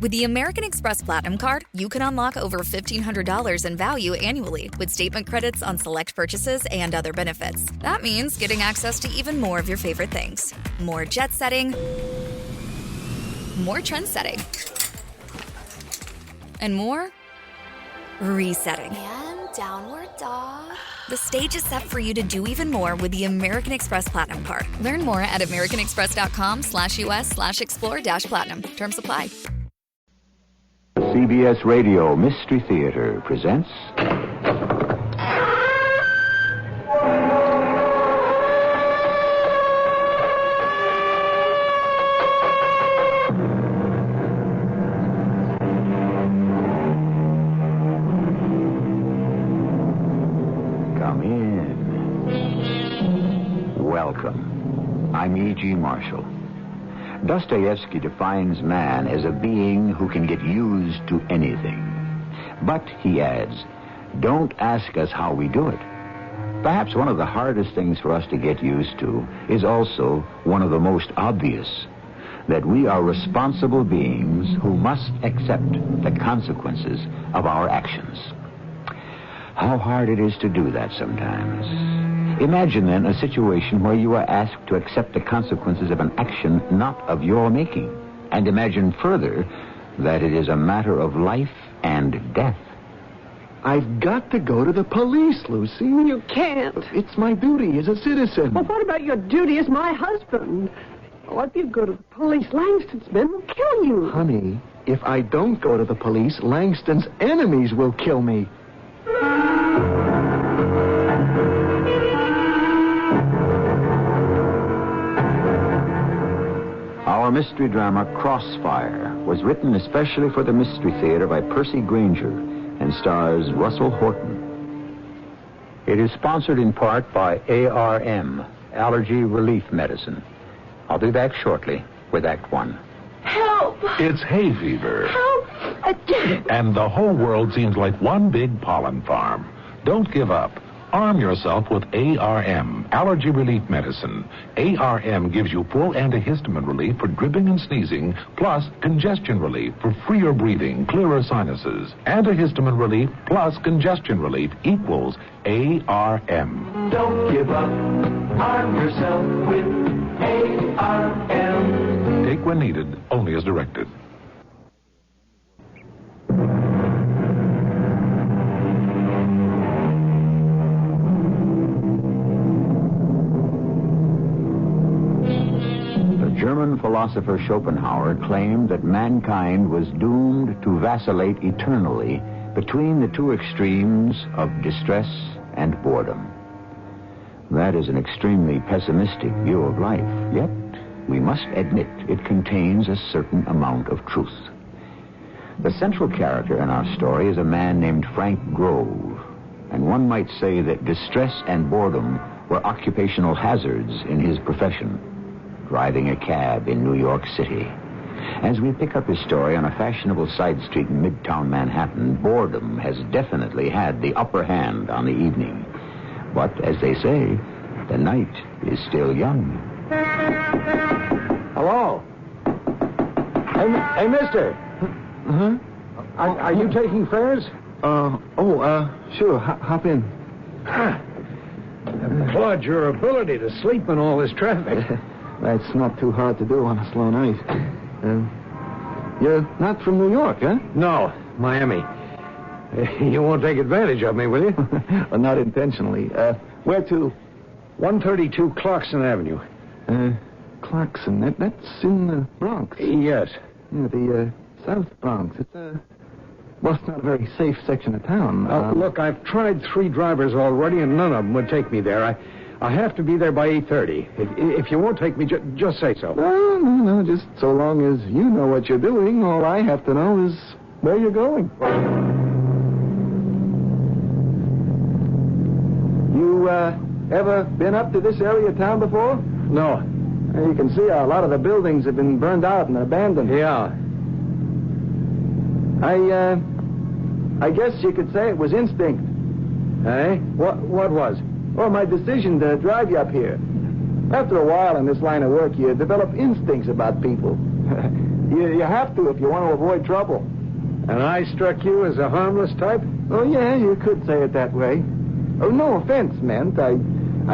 With the American Express Platinum Card, you can unlock over $1,500 in value annually with statement credits on select purchases and other benefits. That means getting access to even more of your favorite things. More jet setting, more trend setting, and more resetting. And downward dog. The stage is set for you to do even more with the American Express Platinum Card. Learn more at americanexpress.com/US/explore-platinum. Terms apply. CBS Radio Mystery Theater presents... Come in. Welcome. I'm E.G. Marshall. Dostoevsky defines man as a being who can get used to anything. But, he adds, don't ask us how we do it. Perhaps one of the hardest things for us to get used to is also one of the most obvious, that we are responsible beings who must accept the consequences of our actions. How hard it is to do that sometimes. Imagine, then, a situation where you are asked to accept the consequences of an action not of your making. And imagine further that it is a matter of life and death. I've got to go to the police, Lucy. You can't. It's my duty as a citizen. Well, what about your duty as my husband? Oh, if you go to the police, Langston's men will kill you. Honey, if I don't go to the police, Langston's enemies will kill me. Our mystery drama, Crossfire, was written especially for the Mystery Theater by Percy Granger and stars Russell Horton. It is sponsored in part by ARM, Allergy Relief Medicine. I'll be back shortly with Act One. Help! It's hay fever. Help! And the whole world seems like one big pollen farm. Don't give up. Arm yourself with ARM, Allergy Relief Medicine. ARM gives you full antihistamine relief for dripping and sneezing, plus congestion relief for freer breathing, clearer sinuses. Antihistamine relief plus congestion relief equals ARM. Don't give up. Arm yourself with ARM. Take when needed, only as directed. German philosopher Schopenhauer claimed that mankind was doomed to vacillate eternally between the two extremes of distress and boredom. That is an extremely pessimistic view of life, yet we must admit it contains a certain amount of truth. The central character in our story is a man named Frank Grove, and one might say that distress and boredom were occupational hazards in his profession, driving a cab in New York City. As we pick up his story on a fashionable side street in Midtown Manhattan, boredom has definitely had the upper hand on the evening. But, as they say, the night is still young. Hello? Hey, mister. Huh? Are you taking fares? Sure. Hop in. Applaud your ability to sleep in all this traffic. That's not too hard to do on a slow night. You're not from New York, huh? No, Miami. You won't take advantage of me, will you? Well, not intentionally. Where to? 132 Clarkson Avenue. Clarkson. That's in the Bronx. Yes. Yeah, the South Bronx. It's it's not a very safe section of town. Look, I've tried 3 drivers already, and none of them would take me there. I have to be there by 8:30. If you won't take me, just say so. No. Just so long as you know what you're doing, all I have to know is where you're going. You, ever been up to this area of town before? No. You can see a lot of the buildings have been burned out and abandoned. Yeah. I guess you could say it was instinct. Hey? What was? Well, my decision to drive you up here. After a while in this line of work, you develop instincts about people. You have to if you want to avoid trouble. And I struck you as a harmless type? Oh, yeah, you could say it that way. Oh, no offense meant. I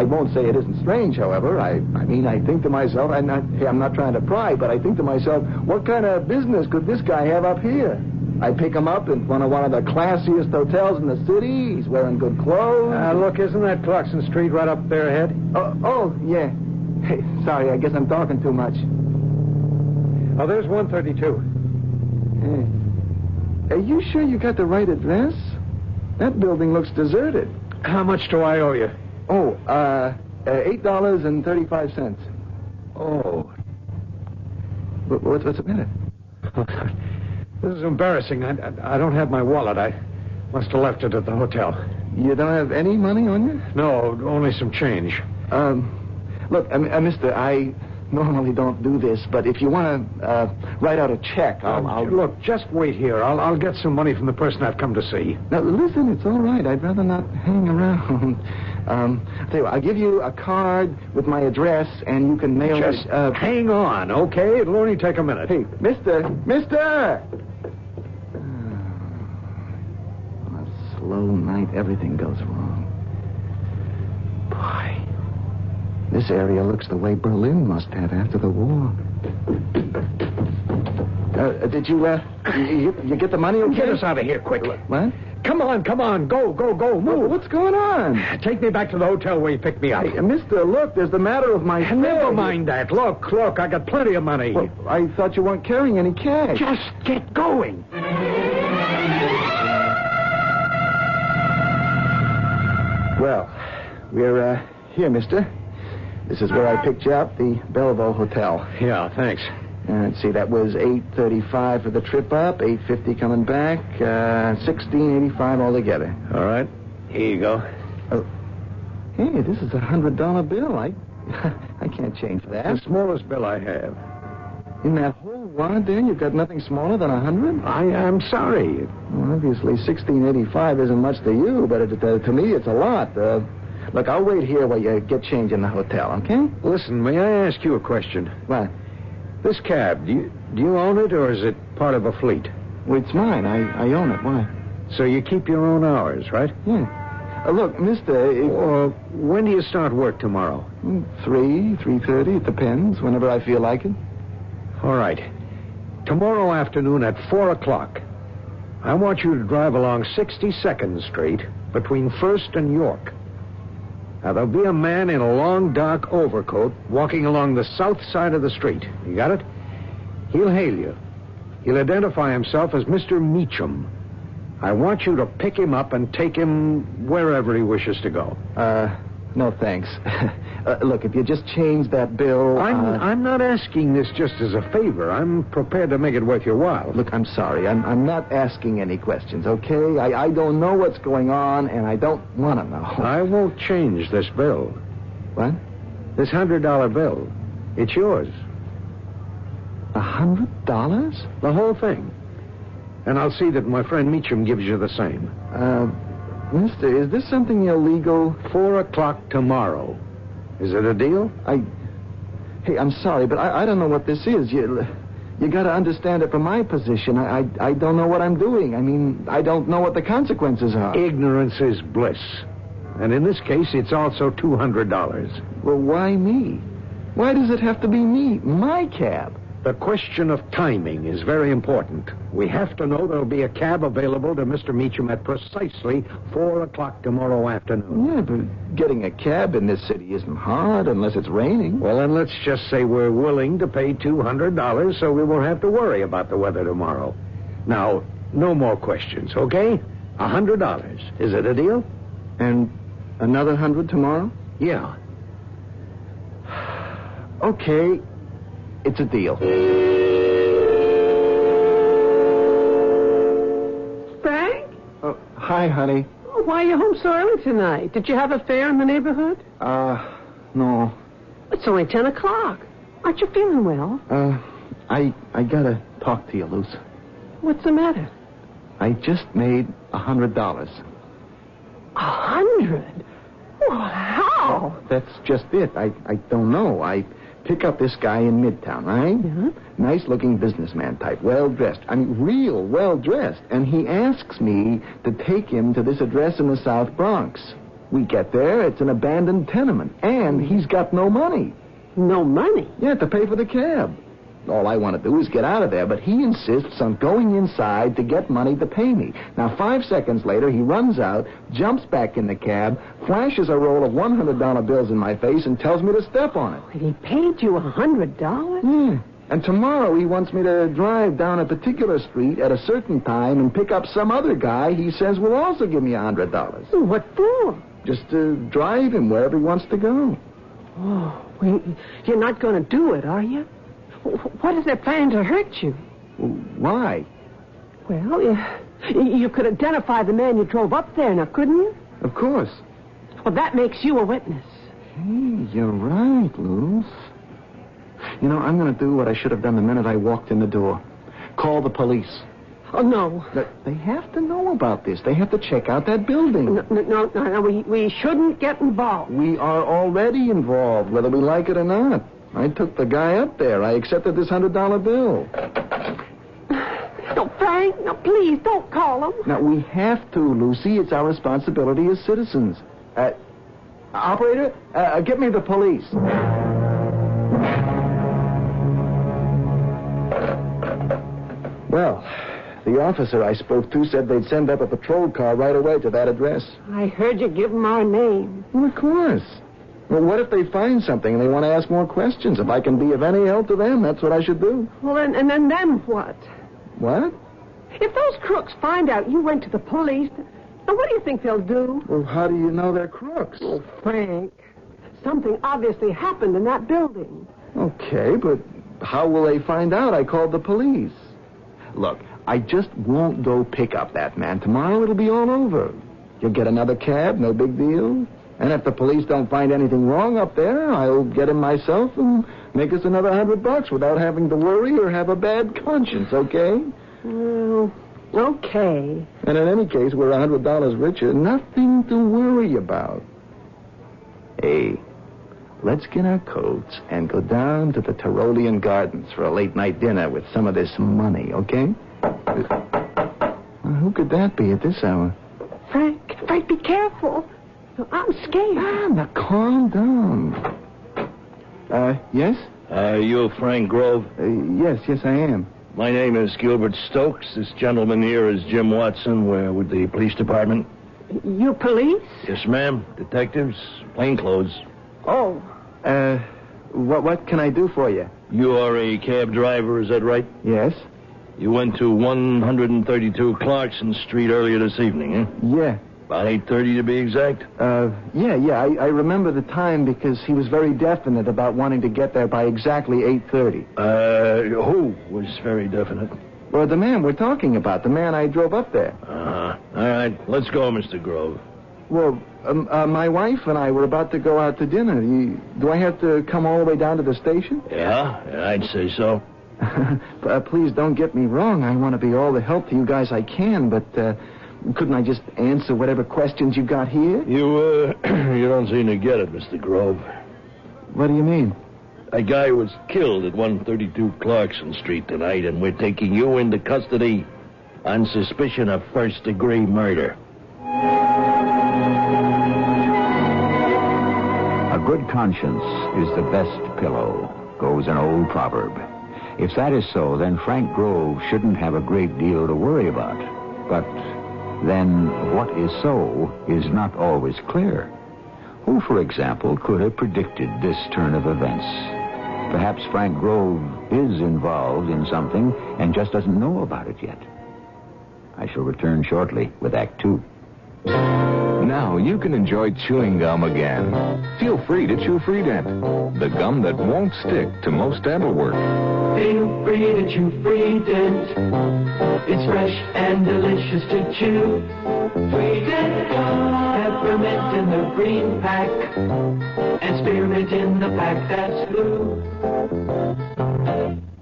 won't say it isn't strange, however. I mean, I think to myself, I'm not trying to pry, but I think to myself, what kind of business could this guy have up here? I pick him up in front of one of the classiest hotels in the city. He's wearing good clothes. Look, isn't that Clarkson Street right up there ahead? Oh, yeah. Hey, sorry, I guess I'm talking too much. Oh, there's 132. Hey, are you sure you got the right address? That building looks deserted. How much do I owe you? Oh, $8.35. Oh. What's the matter? This is embarrassing. I don't have my wallet. I must have left it at the hotel. You don't have any money on you? No, only some change. Look, mister, I normally don't do this, but if you want to write out a check, I'll... Look, just wait here. I'll get some money from the person I've come to see. Now, listen, it's all right. I'd rather not hang around. I'll tell you what, I'll give you a card with my address, and you can mail Just it... hang on, okay? It'll only take a minute. Hey, mister! On a slow night, everything goes wrong. Boy, this area looks the way Berlin must have after the war. Did you get the money okay? Get us out of here, quick. What? Come on. Go, move. What's going on? Take me back to the hotel where you picked me up. Hey, mister, look, there's the matter of my fare. Never mind that. Look, I got plenty of money. Well, I thought you weren't carrying any cash. Just get going. Well, we're here, mister. This is where I picked you up, the Belleville Hotel. Yeah, thanks. Let's see, that was $8.35 for the trip up, $8.50 coming back, $16.85 altogether. All right. Here you go. Oh, hey, this is a $100 bill. I can't change that. The smallest bill I have. In that whole wad there, you've got nothing smaller than 100? I am sorry. Well, obviously, $16.85 isn't much to you, but to me, it's a lot. Look, I'll wait here while you get change in the hotel, okay? Listen, may I ask you a question? What? This cab, do you own it, or is it part of a fleet? Well, it's mine. I own it. Why? So you keep your own hours, right? Yeah. Look, mister... when do you start work tomorrow? 3:30. It depends. Whenever I feel like it. All right. Tomorrow afternoon at 4 o'clock, I want you to drive along 62nd Street between 1st and York. Now, there'll be a man in a long, dark overcoat walking along the south side of the street. You got it? He'll hail you. He'll identify himself as Mr. Meacham. I want you to pick him up and take him wherever he wishes to go. No, thanks. Look, if you just change that bill... I'm not asking this just as a favor. I'm prepared to make it worth your while. Look, I'm sorry. I'm not asking any questions, okay? I don't know what's going on, and I don't want to know. I won't change this bill. What? This $100 bill. It's yours. $100? The whole thing. And I'll see that my friend Meacham gives you the same. Mister, is this something illegal? 4 o'clock tomorrow. Is it a deal? Hey, I'm sorry, but I don't know what this is. You got to understand it from my position. I don't know what I'm doing. I mean, I don't know what the consequences are. Ignorance is bliss. And in this case, it's also $200. Well, why me? Why does it have to be me? My cab? The question of timing is very important. We have to know there'll be a cab available to Mr. Meacham at precisely 4 o'clock tomorrow afternoon. Yeah, but getting a cab in this city isn't hard unless it's raining. Well, then let's just say we're willing to pay $200 so we won't have to worry about the weather tomorrow. Now, no more questions, okay? $100. Is it a deal? And another 100 tomorrow? Yeah. Okay. It's a deal. Frank? Oh, hi, honey. Oh, why are you home so early tonight? Did you have a fair in the neighborhood? No. It's only 10 o'clock. Aren't you feeling well? I gotta talk to you, Luce. What's the matter? I just made $100. 100? Well, how? That's just it. I don't know. I pick up this guy in Midtown, right? Yeah. Nice-looking businessman type, well-dressed. I mean, real well-dressed. And he asks me to take him to this address in the South Bronx. We get there, it's an abandoned tenement, and he's got no money. No money? Yeah, to pay for the cab. All I want to do is get out of there, but he insists on going inside to get money to pay me. Now, 5 seconds later, he runs out, jumps back in the cab, flashes a roll of $100 bills in my face, and tells me to step on it. And he paid you $100? Yeah. And tomorrow he wants me to drive down a particular street at a certain time and pick up some other guy he says will also give me $100. What for? Just to drive him wherever he wants to go. Oh, well, you're not going to do it, are you? What is their plan to hurt you? Why? Well, you could identify the man you drove up there, now, couldn't you? Of course. Well, that makes you a witness. Hey, you're right, Luz. You know, I'm going to do what I should have done the minute I walked in the door. Call the police. Oh, no. They have to know about this. They have to check out that building. No. We shouldn't get involved. We are already involved, whether we like it or not. I took the guy up there. I accepted this $100 bill. No, Frank, no, please, don't call him. Now, we have to, Lucy. It's our responsibility as citizens. Operator, get me the police. Well, the officer I spoke to said they'd send up a patrol car right away to that address. I heard you give him our name. Well, of course. Well, what if they find something and they want to ask more questions? If I can be of any help to them, that's what I should do. Well, and then what? What? If those crooks find out you went to the police, now what do you think they'll do? Well, how do you know they're crooks? Oh, Frank, something obviously happened in that building. Okay, but how will they find out I called the police? Look, I just won't go pick up that man. Tomorrow it'll be all over. You'll get another cab, no big deal. And if the police don't find anything wrong up there, I'll get him myself and make us another $100 without having to worry or have a bad conscience, okay? Well, okay. And in any case, we're $100 richer. Nothing to worry about. Hey, let's get our coats and go down to the Tyrolean Gardens for a late-night dinner with some of this money, okay? Who could that be at this hour? Frank, be careful. I'm scared. Now, calm down. Yes? You Frank Grove? Yes, I am. My name is Gilbert Stokes. This gentleman here is Jim Watson. We're with the police department. You police? Yes, ma'am. Detectives, plainclothes. Oh. What can I do for you? You are a cab driver, is that right? Yes. You went to 132 Clarkson Street earlier this evening, eh? Yeah. About 8:30 to be exact? Yeah. I remember the time because he was very definite about wanting to get there by exactly 8:30. Who was very definite? Well, the man we're talking about, the man I drove up there. All right, let's go, Mr. Grove. Well, my wife and I were about to go out to dinner. Do I have to come all the way down to the station? Yeah, I'd say so. Please don't get me wrong. I want to be all the help to you guys I can, but couldn't I just answer whatever questions you got here? You don't seem to get it, Mr. Grove. What do you mean? A guy was killed at 132 Clarkson Street tonight, and we're taking you into custody on suspicion of first-degree murder. A good conscience is the best pillow, goes an old proverb. If that is so, then Frank Grove shouldn't have a great deal to worry about. But then what is so is not always clear. Who, for example, could have predicted this turn of events? Perhaps Frank Grove is involved in something and just doesn't know about it yet. I shall return shortly with Act 2. Now you can enjoy chewing gum again. Feel free to chew Freedent, the gum that won't stick to most dental work. Feel free to chew Freedent. It's fresh and delicious to chew. Freedent gum, peppermint in the green pack, and spearmint in the pack that's blue.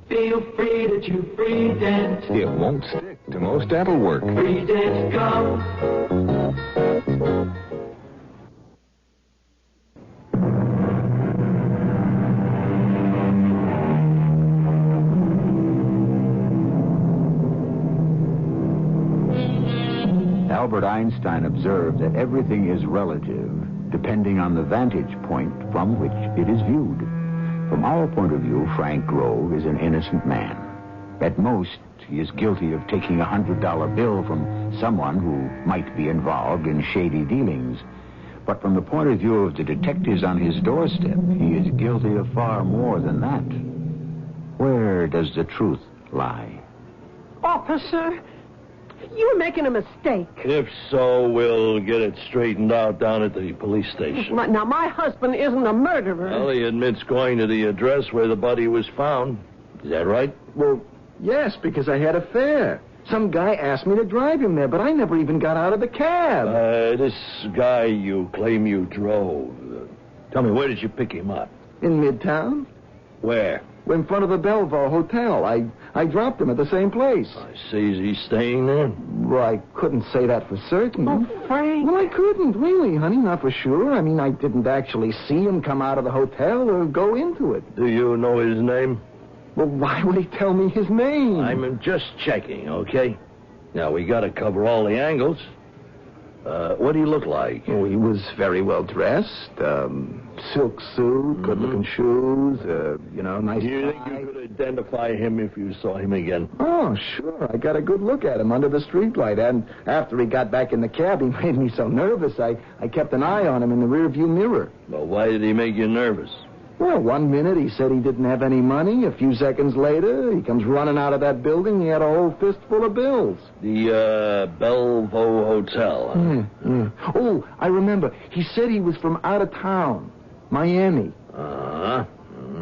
Feel free to chew Freedent. It won't stick to most dental work. Freedent gum. Albert Einstein observed that everything is relative, depending on the vantage point from which it is viewed. From our point of view, Frank Grove is an innocent man. At most, he is guilty of taking a $100 bill from someone who might be involved in shady dealings. But from the point of view of the detectives on his doorstep, he is guilty of far more than that. Where does the truth lie? Officer, you're making a mistake. If so, we'll get it straightened out down at the police station. Now, my husband isn't a murderer. Well, he admits going to the address where the body was found. Is that right? Well, yes, because I had a fare. Some guy asked me to drive him there, but I never even got out of the cab. This guy you claim you drove. Tell me, where did you pick him up? In Midtown? Where? In front of the Bellevue Hotel. I dropped him at the same place. I see. Is he staying there? Well, I couldn't say that for certain. Oh, Frank. Well, I couldn't, really, honey, not for sure. I mean, I didn't actually see him come out of the hotel or go into it. Do you know his name? Well, why would he tell me his name? I'm just checking, okay? Now, we got to cover all the angles. What do you look like? Oh, he was very well dressed. Silk suit, good-looking shoes, nice Do you think tie. you could identify him if you saw him again? Oh, sure. I got a good look at him under the streetlight. And after he got back in the cab, he made me so nervous, I kept an eye on him in the rearview mirror. Well, why did he make you nervous? Well, 1 minute he said he didn't have any money. A few seconds later, he comes running out of that building. He had a whole fistful of bills. The, Bellevue Hotel. Yeah. Oh, I remember. He said he was from out of town. Miami. Uh-huh.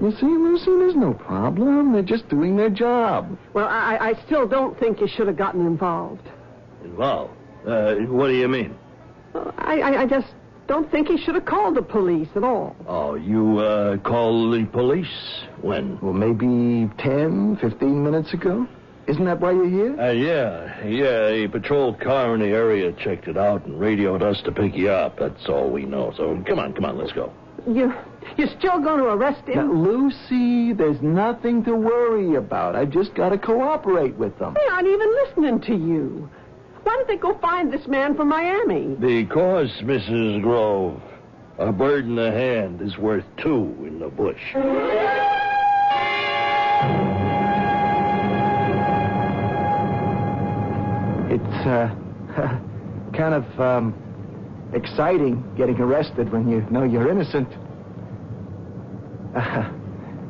You see, Lucy, there's no problem. They're just doing their job. Well, I still don't think you should have gotten involved. Involved? What do you mean? I just don't think he should have called the police at all. Oh, you, called the police? When? Well, maybe 10, 15 minutes ago. Isn't that why you're here? Yeah. A patrol car in the area checked it out and radioed us to pick you up. That's all we know. So come on, let's go. You're still going to arrest him? Now, Lucy, there's nothing to worry about. I've just got to cooperate with them. They aren't even listening to you. Why don't they go find this man from Miami? Because, Mrs. Grove, a bird in the hand is worth two in the bush. It's, kind of, exciting getting arrested when you know you're innocent.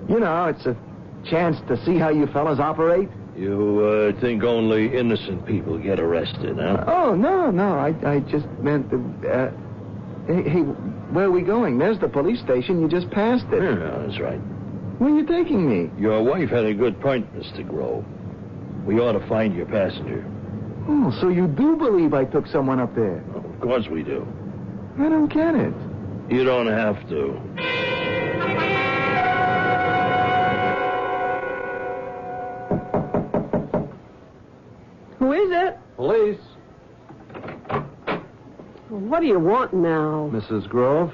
It's a chance to see how you fellas operate. You, think only innocent people get arrested, huh? Oh, no. I just meant hey, where are we going? There's the police station. You just passed it. Yeah, that's right. Where are you taking me? Your wife had a good point, Mr. Grove. We ought to find your passenger. Oh, so you do believe I took someone up there? Oh, of course we do. I don't get it. You don't have to. Who is it? Police. What do you want now? Mrs. Grove?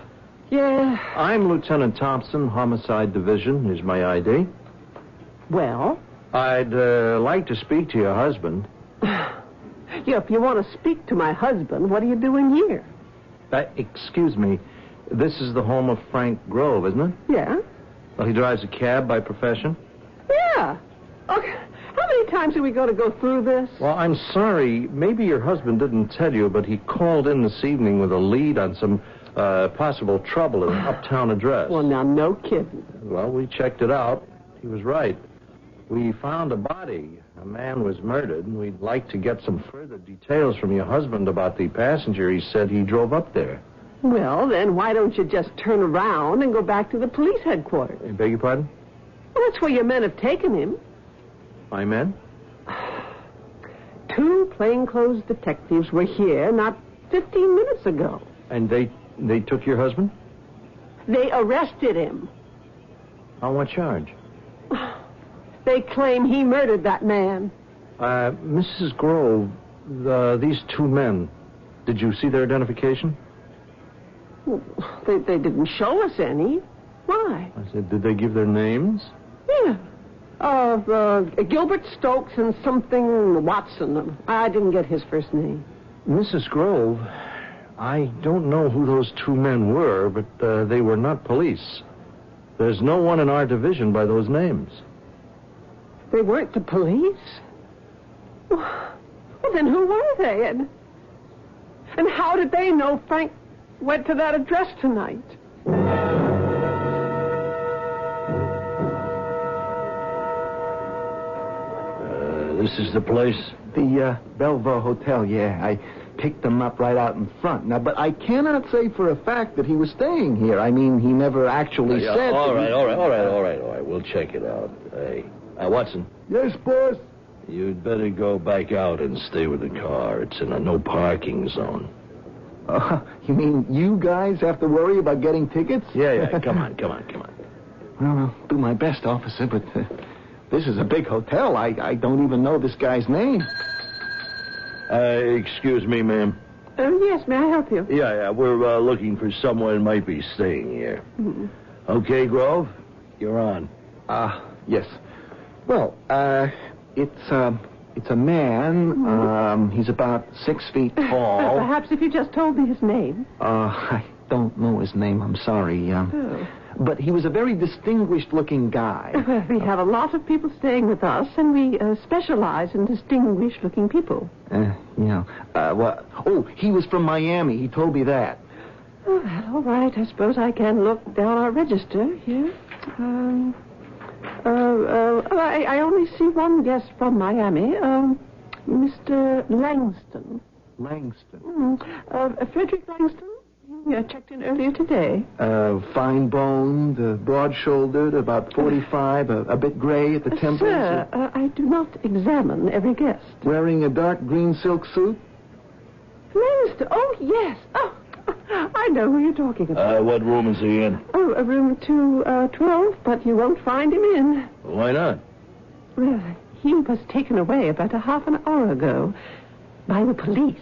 Yeah. I'm Lieutenant Thompson, Homicide Division. Here's my ID. Well? I'd like to speak to your husband. Yeah, if you want to speak to my husband, what are you doing here? Excuse me. This is the home of Frank Grove, isn't it? Yeah. Well, he drives a cab by profession? Yeah. Okay. How many times are we going to go through this? Well, I'm sorry. Maybe your husband didn't tell you, but he called in this evening with a lead on some possible trouble at an uptown address. Well, now, no kidding. Well, we checked it out. He was right. We found a body. A man was murdered, and we'd like to get some further details from your husband about the passenger he said he drove up there. Well, then why don't you just turn around and go back to the police headquarters? I beg your pardon? Well, that's where your men have taken him. My men? 2 plainclothes detectives were here not 15 minutes ago. And they took your husband? They arrested him. On what charge? They claim he murdered that man. Mrs. Grove, these 2 men, did you see their identification? They didn't show us any. Why? I said, did they give their names? Yeah. Gilbert Stokes and something Watson. I didn't get his first name. Mrs. Grove, I don't know who those two men were, but they were not police. There's no one in our division by those names. They weren't the police? Well, then who were they? And how did they know Frank went to that address tonight? This is the place? The Bellevue Hotel, yeah. I picked him up right out in front. Now, but I cannot say for a fact that he was staying here. I mean, he never actually said... All right. We'll check it out. Hey, Watson. Yes, boss? You'd better go back out and stay with the car. It's in a no parking zone. You mean you guys have to worry about getting tickets? Yeah. Come on. Well, I'll do my best, officer, but this is a big hotel. I don't even know this guy's name. Excuse me, ma'am. Yes, may I help you? Yeah, we're looking for someone who might be staying here. Mm-hmm. Okay, Grove, you're on. Yes. Well, it's a man. Mm-hmm. He's about 6 feet tall. Perhaps if you just told me his name. I don't know his name. I'm sorry. But he was a very distinguished-looking guy. We have a lot of people staying with us, and we specialize in distinguished-looking people. He was from Miami. He told me that. Oh, well, all right. I suppose I can look down our register here. I only see one guest from Miami, Mr. Langston. Langston? Frederick Langston. He checked in earlier today. Fine-boned, broad-shouldered, about 45, a bit gray at the temples. Sir, I do not examine every guest. Wearing a dark green silk suit? Langston? Oh, yes. Oh, I know who you're talking about. What room is he in? Oh, room 212, but you won't find him in. Why not? Well, he was taken away about a half an hour ago by the police.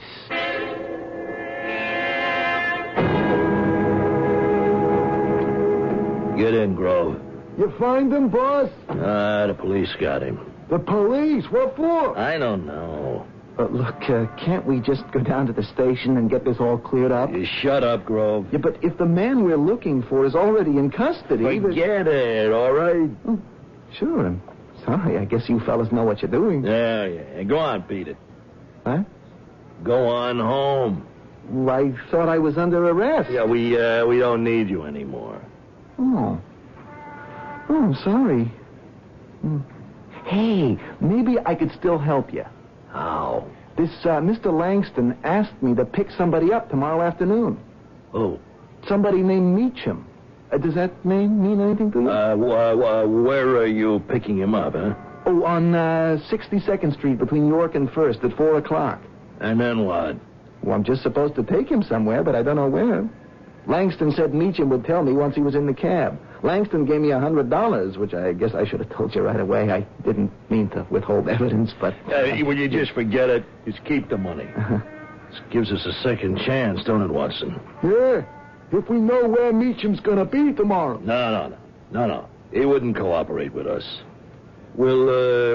Get in, Grove. You find him, boss? The police got him. The police? What for? I don't know. Look, can't we just go down to the station and get this all cleared up? You shut up, Grove. Yeah, but if the man we're looking for is already in custody... Forget it, all right? Oh, sure. I'm sorry. I guess you fellas know what you're doing. Yeah. Go on, beat it. Huh? Go on home. I thought I was under arrest. Yeah, we don't need you anymore. Oh, I'm sorry. Hey, maybe I could still help you. How? This Mr. Langston asked me to pick somebody up tomorrow afternoon. Who? Somebody named Meacham. Does that name mean anything to you? Where are you picking him up, huh? Oh, on 62nd Street between York and 1st at 4 o'clock. And then what? Well, I'm just supposed to take him somewhere, but I don't know where. Langston said Meacham would tell me once he was in the cab. Langston gave me $100, which I guess I should have told you right away. I didn't mean to withhold evidence, but... Will you just forget it? Just keep the money. This gives us a second chance, don't it, Watson? Yeah, if we know where Meacham's going to be tomorrow. No. He wouldn't cooperate with us. We'll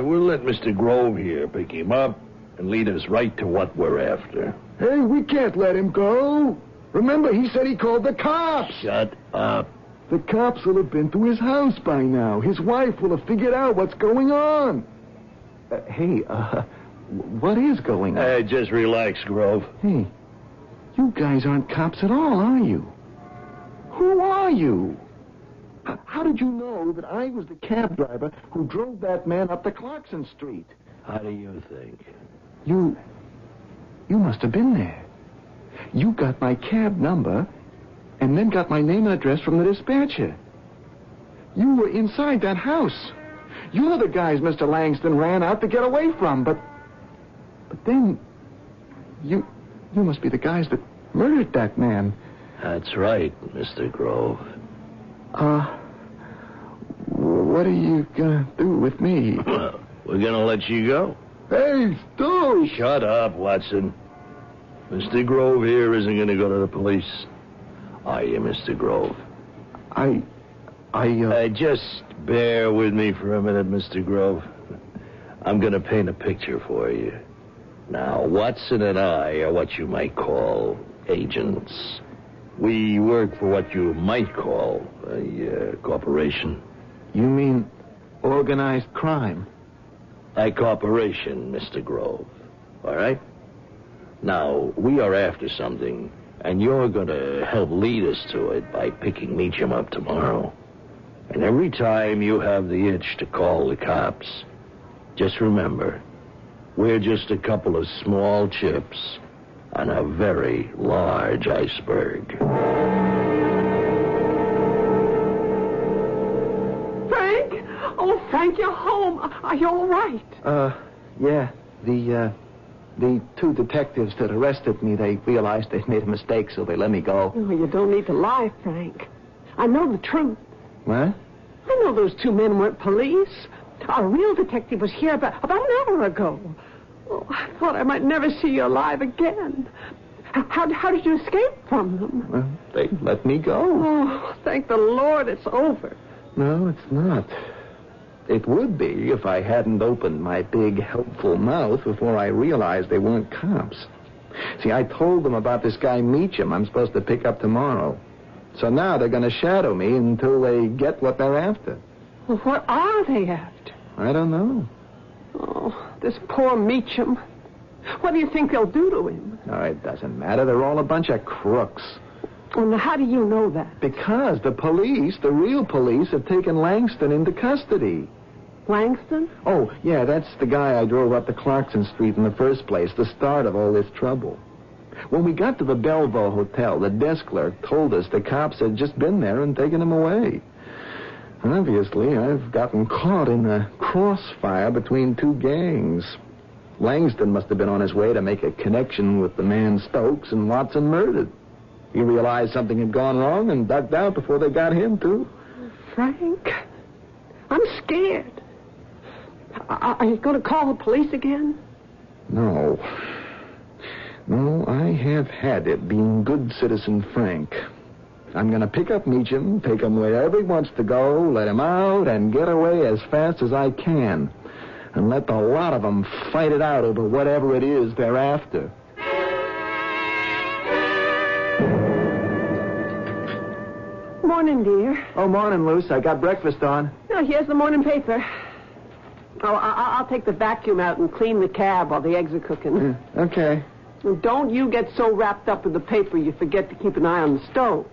let Mr. Grove here pick him up and lead us right to what we're after. Hey, we can't let him go. Remember, he said he called the cops. Shut up. The cops will have been to his house by now. His wife will have figured out what's going on. What is going on? Just relax, Grove. Hey, you guys aren't cops at all, are you? Who are you? How did you know that I was the cab driver who drove that man up to Clarkson Street? How do you think? You must have been there. You got my cab number and then got my name and address from the dispatcher. You were inside that house. You're the guys Mr. Langston ran out to get away from, but then you must be the guys that murdered that man. That's right, Mr. Grove. What are you gonna do with me? We're gonna let you go. Hey, Stu! Shut up, Watson. Mr. Grove here isn't going to go to the police. Are you, Mr. Grove? Just bear with me for a minute, Mr. Grove. I'm going to paint a picture for you. Now, Watson and I are what you might call agents. We work for what you might call a corporation. You mean organized crime? A corporation, Mr. Grove. All right? Now, we are after something, and you're going to help lead us to it by picking Meacham up tomorrow. And every time you have the itch to call the cops, just remember, we're just a couple of small chips on a very large iceberg. Frank? Oh, Frank, you're home. Are you all right? Yeah. The two detectives that arrested me, they realized they'd made a mistake, so they let me go. Oh, you don't need to lie, Frank. I know the truth. What? I know those two men weren't police. Our real detective was here about an hour ago. Oh, I thought I might never see you alive again. How did you escape from them? Well, they let me go. Oh, thank the Lord it's over. No, it's not. It would be if I hadn't opened my big, helpful mouth before I realized they weren't cops. See, I told them about this guy Meacham I'm supposed to pick up tomorrow. So now they're going to shadow me until they get what they're after. Well, what are they after? I don't know. Oh, this poor Meacham. What do you think they'll do to him? Oh, it doesn't matter. They're all a bunch of crooks. Well, now, how do you know that? Because the police, the real police, have taken Langston into custody. Langston? Oh, yeah, that's the guy I drove up to Clarkson Street in the first place, the start of all this trouble. When we got to the Belleville Hotel, the desk clerk told us the cops had just been there and taken him away. Obviously, I've gotten caught in a crossfire between two gangs. Langston must have been on his way to make a connection with the man Stokes and Watson murdered. He realized something had gone wrong and ducked out before they got him, too. Frank, I'm scared. Are you going to call the police again? No. No, I have had it being good citizen Frank. I'm going to pick up Meacham, take him wherever he wants to go, let him out, and get away as fast as I can. And let the lot of them fight it out over whatever it is they're after. Morning, dear. Oh, morning, Luce. I got breakfast on. Oh, here's the morning paper. Oh, I'll take the vacuum out and clean the cab while the eggs are cooking. Okay. And don't you get so wrapped up with the paper you forget to keep an eye on the stove.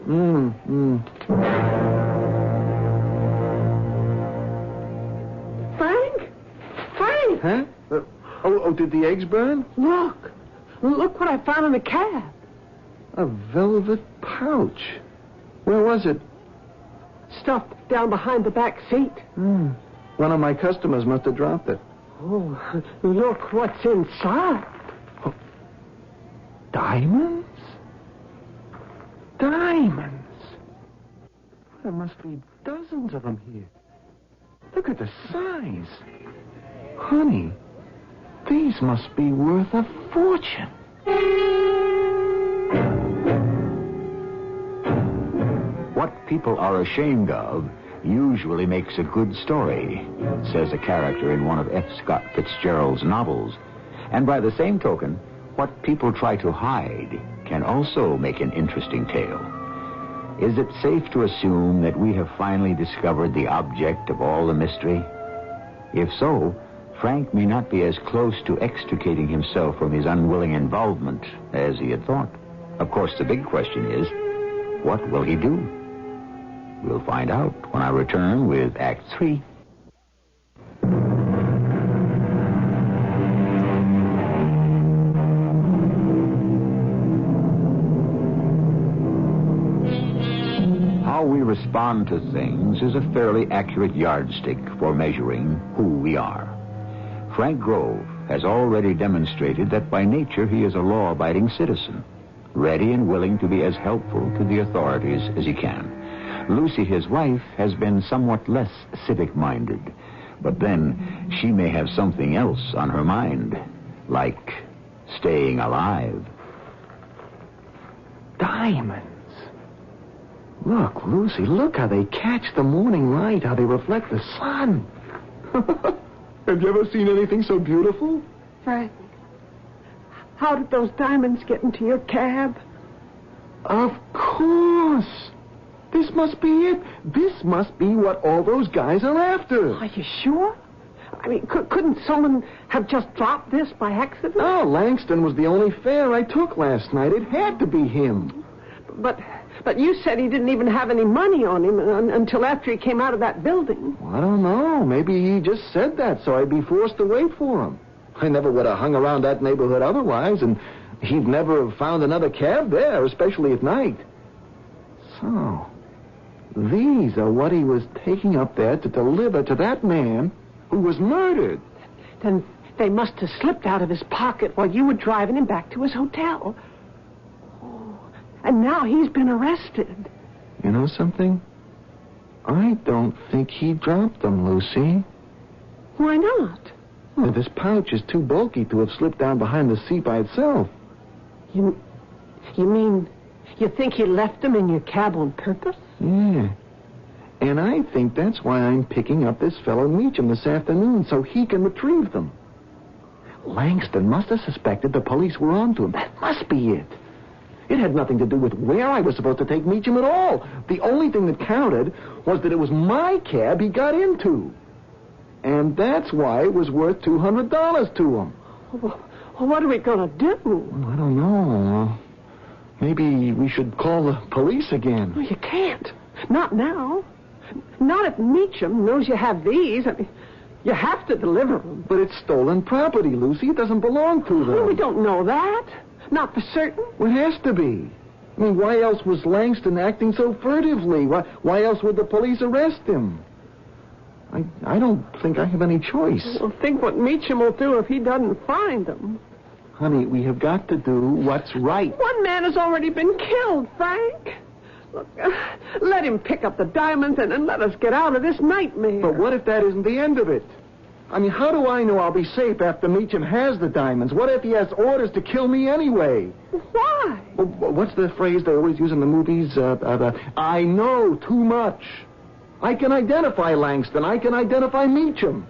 Frank? Frank! Huh? Oh, did the eggs burn? Look what I found in the cab. A velvet pouch. Where was it? Stuffed down behind the back seat. One of my customers must have dropped it. Oh, look what's inside. Oh. Diamonds? Diamonds. There must be dozens of them here. Look at the size. Honey, these must be worth a fortune. What people are ashamed of usually makes a good story, says a character in one of F. Scott Fitzgerald's novels. And by the same token, what people try to hide can also make an interesting tale. Is it safe to assume that we have finally discovered the object of all the mystery? If so, Frank may not be as close to extricating himself from his unwilling involvement as he had thought. Of course, the big question is, what will he do? We'll find out when I return with Act 3. How we respond to things is a fairly accurate yardstick for measuring who we are. Frank Grove has already demonstrated that by nature he is a law-abiding citizen, ready and willing to be as helpful to the authorities as he can. Lucy, his wife, has been somewhat less civic-minded, but then she may have something else on her mind, like staying alive. Diamonds. Look, Lucy, look how they catch the morning light, how they reflect the sun. Have you ever seen anything so beautiful? Frank, How did those diamonds get into your cab? Of course. This must be it. This must be what all those guys are after. Are you sure? I mean, couldn't someone have just dropped this by accident? No, Langston was the only fare I took last night. It had to be him. But you said he didn't even have any money on him until after he came out of that building. Well, I don't know. Maybe he just said that so I'd be forced to wait for him. I never would have hung around that neighborhood otherwise, and he'd never have found another cab there, especially at night. So, these are what he was taking up there to deliver to that man who was murdered. Then they must have slipped out of his pocket while you were driving him back to his hotel. Oh, and now he's been arrested. You know something? I don't think he dropped them, Lucy. Why not? Well, this pouch is too bulky to have slipped down behind the seat by itself. You mean you think he left them in your cab on purpose? Yeah. And I think that's why I'm picking up this fellow Meacham this afternoon, so he can retrieve them. Langston must have suspected the police were onto him. That must be it. It had nothing to do with where I was supposed to take Meacham at all. The only thing that counted was that it was my cab he got into. And that's why it was worth $200 to him. Well, what are we going to do? Well, I don't know. Maybe we should call the police again. Well, you can't. Not now. Not if Meacham knows you have these. I mean, you have to deliver them. But it's stolen property, Lucy. It doesn't belong to them. Well, we don't know that. Not for certain. Well, it has to be. I mean, why else was Langston acting so furtively? Why else would the police arrest him? I don't think I have any choice. Well, think what Meacham will do if he doesn't find them. Honey, we have got to do what's right. One man has already been killed, Frank. Look, let him pick up the diamonds and let us get out of this nightmare. But what if that isn't the end of it? I mean, how do I know I'll be safe after Meacham has the diamonds? What if he has orders to kill me anyway? Why? Well, what's the phrase they always use in the movies? I know too much. I can identify Langston. I can identify Meacham.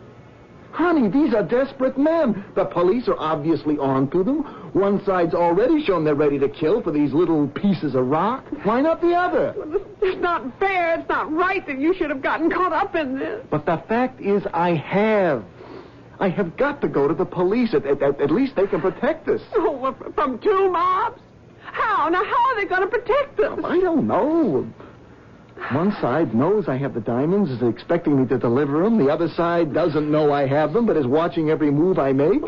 Honey, these are desperate men. The police are obviously on to them. One side's already shown they're ready to kill for these little pieces of rock. Why not the other? It's not fair. It's not right that you should have gotten caught up in this. But the fact is I have. I have got to go to the police. At least they can protect us. Oh, from two mobs? How? Now, how are they going to protect us? I don't know. One side knows I have the diamonds, is expecting me to deliver them. The other side doesn't know I have them, but is watching every move I make.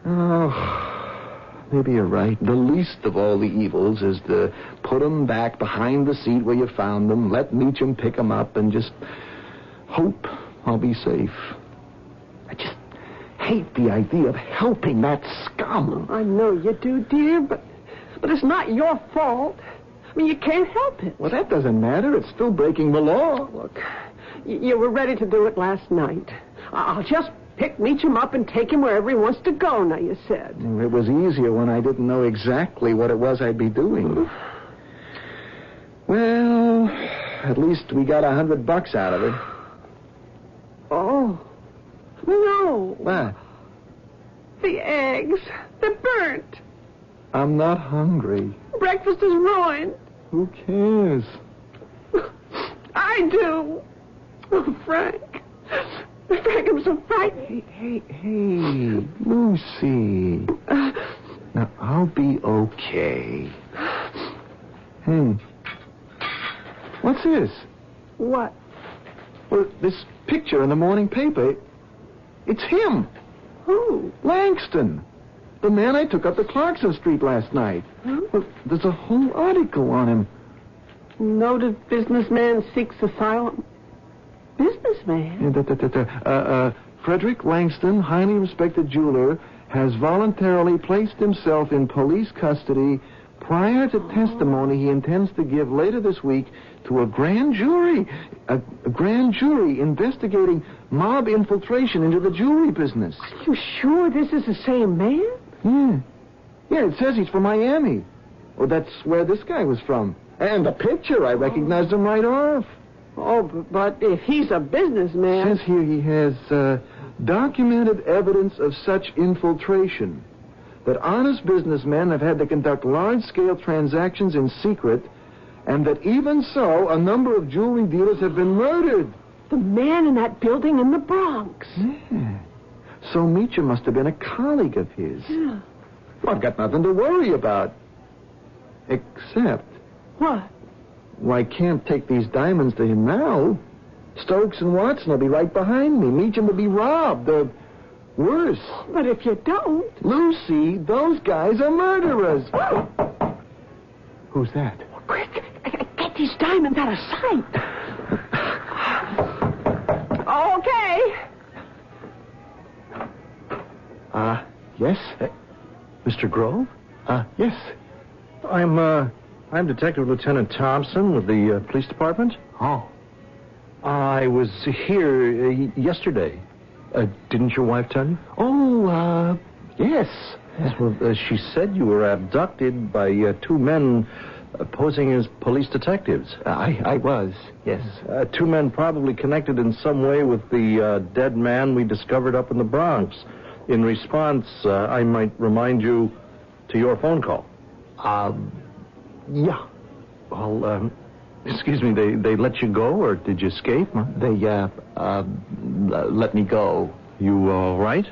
Oh, maybe you're right. The least of all the evils is to put them back behind the seat where you found them, let Meacham pick them up, and just hope I'll be safe. I just hate the idea of helping that scum. I know you do, dear, but it's not your fault. I mean, you can't help it. Well, that doesn't matter. It's still breaking the law. Look, you were ready to do it last night. I'll just pick Meacham up and take him wherever he wants to go, now you said. It was easier when I didn't know exactly what it was I'd be doing. Well, at least we got $100 out of it. Oh. No. What? The eggs. They're burnt. I'm not hungry. Breakfast is ruined. Who cares? I do. Oh, Frank. Frank, I'm so frightened. Hey, Lucy. Now, I'll be okay. What's this? What? Well, this picture in the morning paper. It's him. Who? Langston. The man I took up to Clarkson Street last night. Huh? Well, there's a whole article on him. Noted businessman seeks asylum. Businessman? Frederick Langston, highly respected jeweler, has voluntarily placed himself in police custody prior to testimony he intends to give later this week to a grand jury. A grand jury investigating mob infiltration into the jewelry business. Are you sure this is the same man? Yeah, it says he's from Miami. Well, that's where this guy was from. And the picture, I recognized him right off. Oh, but if he's a businessman... It says here he has documented evidence of such infiltration. that honest businessmen have had to conduct large-scale transactions in secret, and that even so, a number of jewelry dealers have been murdered. The man in that building in the Bronx. Yeah. So Meacham must have been a colleague of his. Yeah. Well, I've got nothing to worry about. Except... What? Well, I can't take these diamonds to him now. Stokes and Watson will be right behind me. Meacham will be robbed, or worse. But if you don't... Lucy, those guys are murderers. Who's that? Quick, get these diamonds out of sight. Okay. Yes? Mr. Grove? Yes. I'm Detective Lieutenant Thompson with the police department. Oh. I was here yesterday. Didn't your wife tell you? Oh, yes. Yes, well, she said you were abducted by two men posing as police detectives. I was, yes. Two men probably connected in some way with the dead man we discovered up in the Bronx. In response, I might remind you to your phone call. Yeah. Well, excuse me, they let you go, or did you escape? Huh? They, let me go. You all right?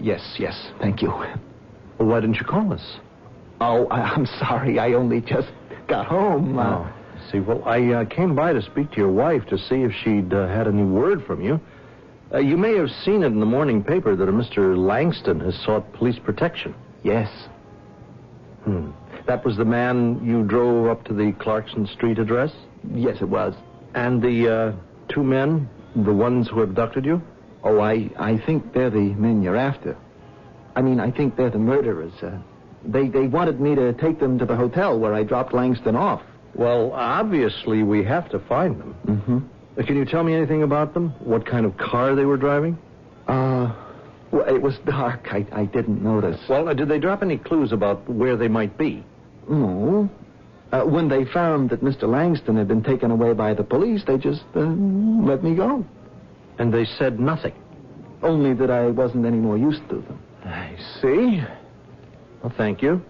Yes, thank you. Well, why didn't you call us? Oh, I'm sorry. I only just got home. See, well, I came by to speak to your wife to see if she'd had any word from you. You may have seen it in the morning paper that a Mr. Langston has sought police protection. Yes. That was the man you drove up to the Clarkson Street address? Yes, it was. And the two men, the ones who abducted you? Oh, I think they're the men you're after. I mean, I think they're the murderers. They wanted me to take them to the hotel where I dropped Langston off. Well, obviously, we have to find them. Mm-hmm. Can you tell me anything about them? What kind of car they were driving? Well, it was dark. I didn't notice. Well, did they drop any clues about where they might be? No. When they found that Mr. Langston had been taken away by the police, they just let me go. And they said nothing? Only that I wasn't any more use to them. I see. Well, thank you.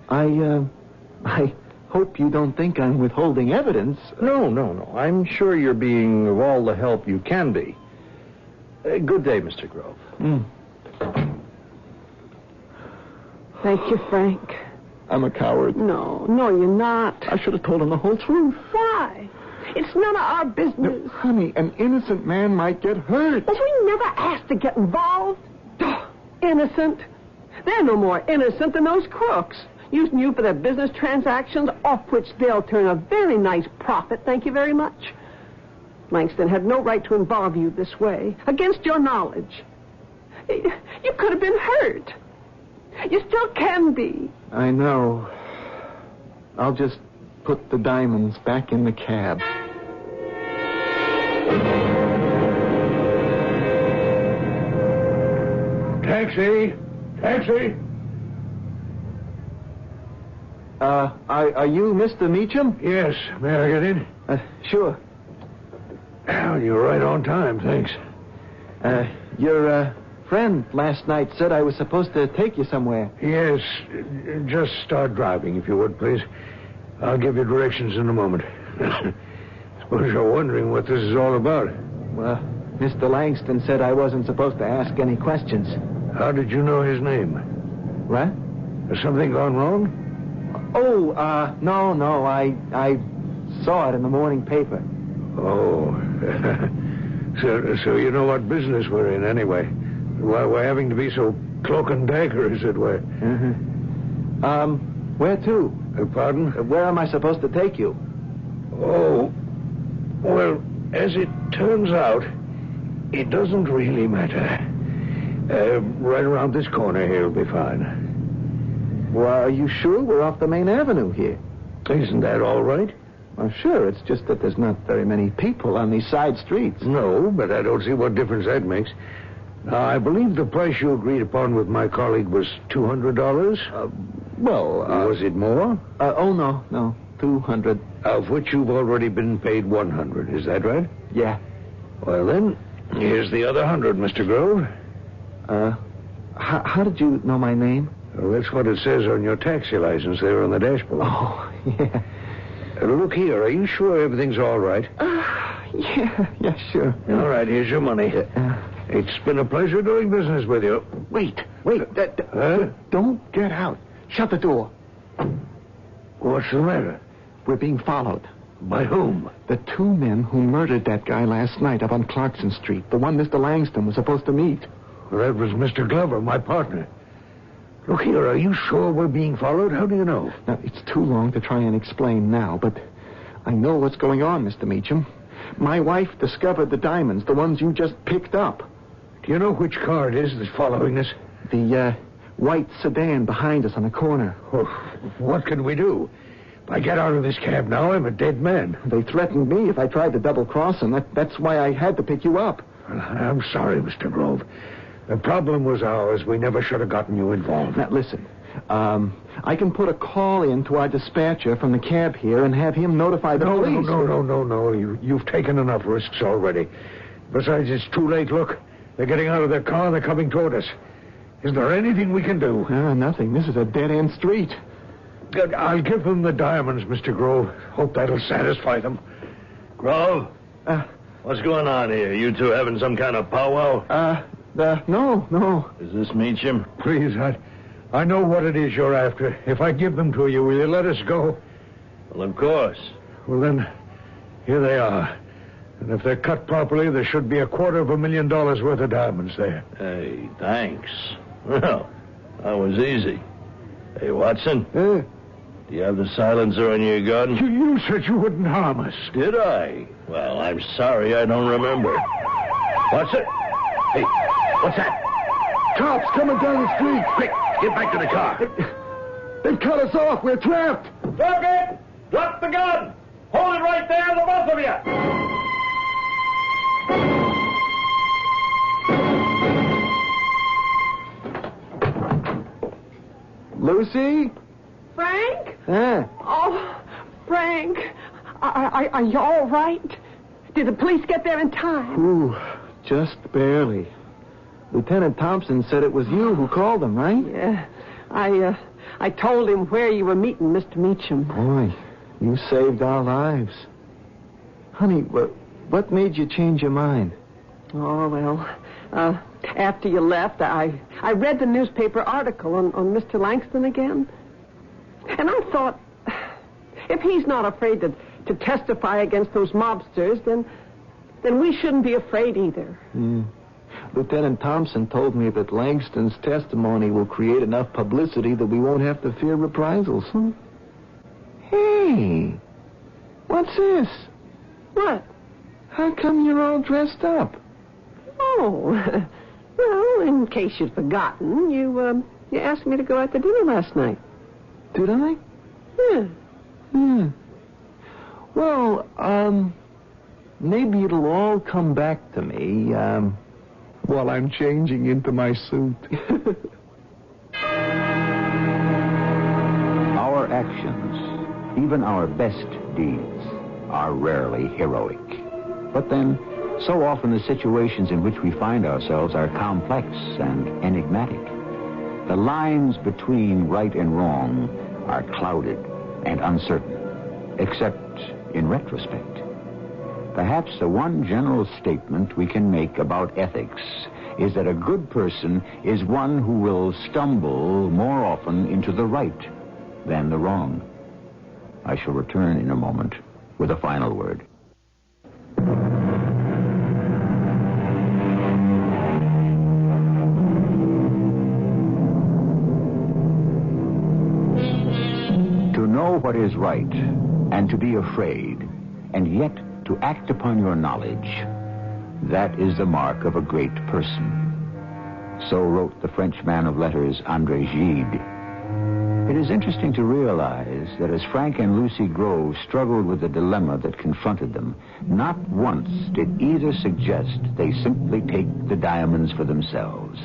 I hope you don't think I'm withholding evidence. No. I'm sure you're being of all the help you can be. Good day, Mr. Grove. Thank you, Frank. I'm a coward. No, you're not. I should have told him the whole truth. Why? It's none of our business. No, honey, an innocent man might get hurt. But we never asked to get involved. Innocent? They're no more innocent than those crooks, using you for their business transactions, off which they'll turn a very nice profit, thank you very much. Langston had no right to involve you this way, against your knowledge. You could have been hurt. You still can be. I know. I'll just put the diamonds back in the cab. Taxi! Are you Mr. Meacham? Yes, may I get in? Sure. Oh, you're right on time, thanks. Your friend last night said I was supposed to take you somewhere. Yes, just start driving, if you would, please. I'll give you directions in a moment. Suppose you're wondering what this is all about. Well, Mr. Langston said I wasn't supposed to ask any questions. How did you know his name? What? Has something gone wrong? Oh, no. I saw it in the morning paper. Oh. So you know what business we're in, anyway. Why we're having to be so cloak and dagger, as it were. Mm-hmm. Where to? Pardon? Where am I supposed to take you? Oh, well, as it turns out, it doesn't really matter. Right around this corner here will be fine. Well, are you sure we're off the main avenue here? Isn't that all right? Well, sure. It's just that there's not very many people on these side streets. No, but I don't see what difference that makes. Now, I believe the price you agreed upon with my colleague was $200? Was it more? Oh, no. 200. Of which you've already been paid 100. Is that right? Yeah. Well, then, here's the other 100, Mr. Grove. How did you know my name? Well, that's what it says on your taxi license there on the dashboard. Oh, yeah. Look here, are you sure everything's all right? Yeah, sure. All right, here's your money. It's been a pleasure doing business with you. Wait. Huh? Don't get out. Shut the door. What's the matter? We're being followed. By whom? The two men who murdered that guy last night up on Clarkson Street. The one Mr. Langston was supposed to meet. Well, that was Mr. Glover, my partner. Look here, are you sure we're being followed? How do you know? Now, it's too long to try and explain now, but I know what's going on, Mr. Meacham. My wife discovered the diamonds, the ones you just picked up. Do you know which car it is that's following us? The white sedan behind us on the corner. Oh, what can we do? If I get out of this cab now, I'm a dead man. They threatened me if I tried to double-cross them. That's why I had to pick you up. Well, I'm sorry, Mr. Grove. The problem was ours. We never should have gotten you involved. Now, listen. I can put a call in to our dispatcher from the cab here and have him notify the police. No. You've taken enough risks already. Besides, it's too late. Look, they're getting out of their car and they're coming toward us. Is there anything we can do? Nothing. This is a dead-end street. Good. I'll give them the diamonds, Mr. Grove. Hope that'll satisfy them. Grove? What's going on here? You two having some kind of powwow? No. Does this Meacham? Please, I know what it is you're after. If I give them to you, will you let us go? Well, of course. Well, then, here they are. And if they're cut properly, there should be $250,000 worth of diamonds there. Hey, thanks. Well, that was easy. Hey, Watson? Eh? Do you have the silencer on your gun? You said you wouldn't harm us. Did I? Well, I'm sorry, I don't remember. Watson? Hey, what's that? Cops coming down the street. Quick, get back to the car. They've cut us off. We're trapped. Drop it! Drop the gun! Hold it right there, the both of you! Lucy? Frank? Huh? Oh, Frank. Are you all right? Did the police get there in time? Ooh, just barely. Lieutenant Thompson said it was you who called them, right? Yeah. I told him where you were meeting Mr. Meacham. Boy, you saved our lives. Honey, what made you change your mind? Oh, well, after you left, I read the newspaper article on Mr. Langston again. And I thought, if he's not afraid to testify against those mobsters, then we shouldn't be afraid either. Lieutenant Thompson told me that Langston's testimony will create enough publicity that we won't have to fear reprisals. Hey, what's this? What? How come you're all dressed up? Oh, well, in case you'd forgotten, you asked me to go out to dinner last night. Did I? Yeah. Well, maybe it'll all come back to me, while I'm changing into my suit. Our actions, even our best deeds, are rarely heroic. But then, so often the situations in which we find ourselves are complex and enigmatic. The lines between right and wrong are clouded and uncertain, except in retrospect. Perhaps the one general statement we can make about ethics is that a good person is one who will stumble more often into the right than the wrong. I shall return in a moment with a final word. To know what is right and to be afraid, and yet to act upon your knowledge, that is the mark of a great person. So wrote the French man of letters, André Gide. It is interesting to realize that as Frank and Lucy Grove struggled with the dilemma that confronted them, not once did either suggest they simply take the diamonds for themselves.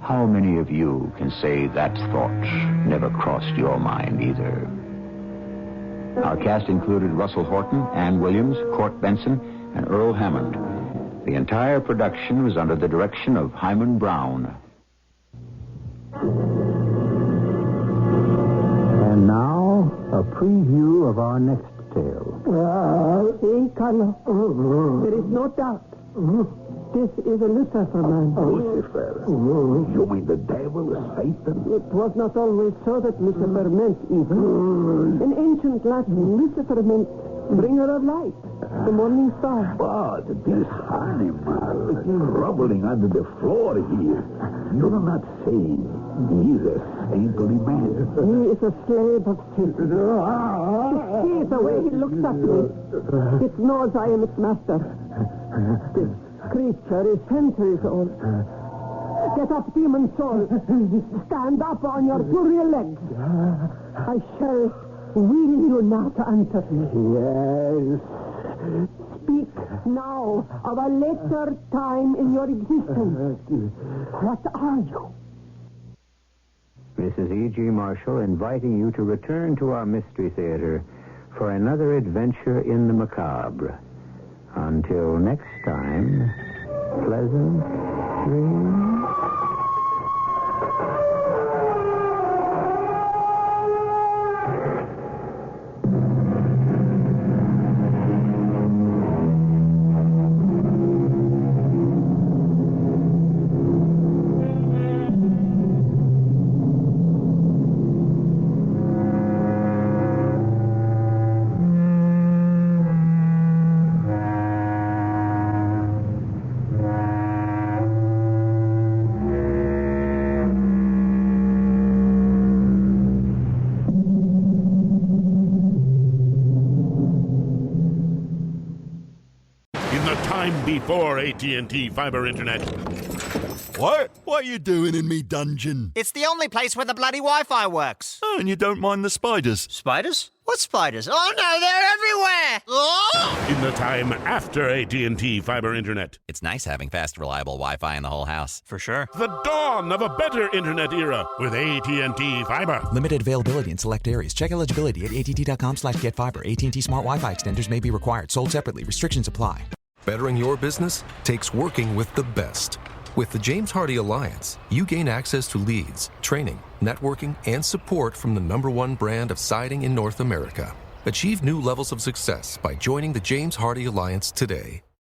How many of you can say that thought never crossed your mind either? Our cast included Russell Horton, Ann Williams, Court Benson, and Earl Hammond. The entire production was under the direction of Hyman Brown. preview of our next tale. See, Carlo, there is no doubt. This is a Lucifer man. Lucifer? You mean the devil, Satan? It was not always so that Lucifer meant evil. In ancient Latin, Lucifer meant bringer of light, the morning star. But this animal is crumbling under the floor here. You do not say he's a saintly man. He is a slave of sin. See the way he looks at me. It knows I am its master. This creature is centuries old. Get up, demon soul. Stand up on your two legs. I shall will you not answer me? Yes. Speak now of a later time in your existence. What are you? Mrs. E.G. Marshall inviting you to return to our Mystery Theater for another adventure in the macabre. Until next time, pleasant dreams. Before AT&T Fiber Internet. What? What are you doing in me dungeon? It's the only place where the bloody Wi-Fi works. Oh, and you don't mind the spiders? Spiders? What spiders? Oh, no, they're everywhere! Oh! In the time after AT&T Fiber Internet. It's nice having fast, reliable Wi-Fi in the whole house. For sure. The dawn of a better internet era with AT&T Fiber. Limited availability in select areas. Check eligibility at att.com/getfiber. AT&T Smart Wi-Fi extenders may be required. Sold separately. Restrictions apply. Bettering your business takes working with the best. With the James Hardie Alliance, you gain access to leads, training, networking, and support from the #1 brand of siding in North America. Achieve new levels of success by joining the James Hardie Alliance today.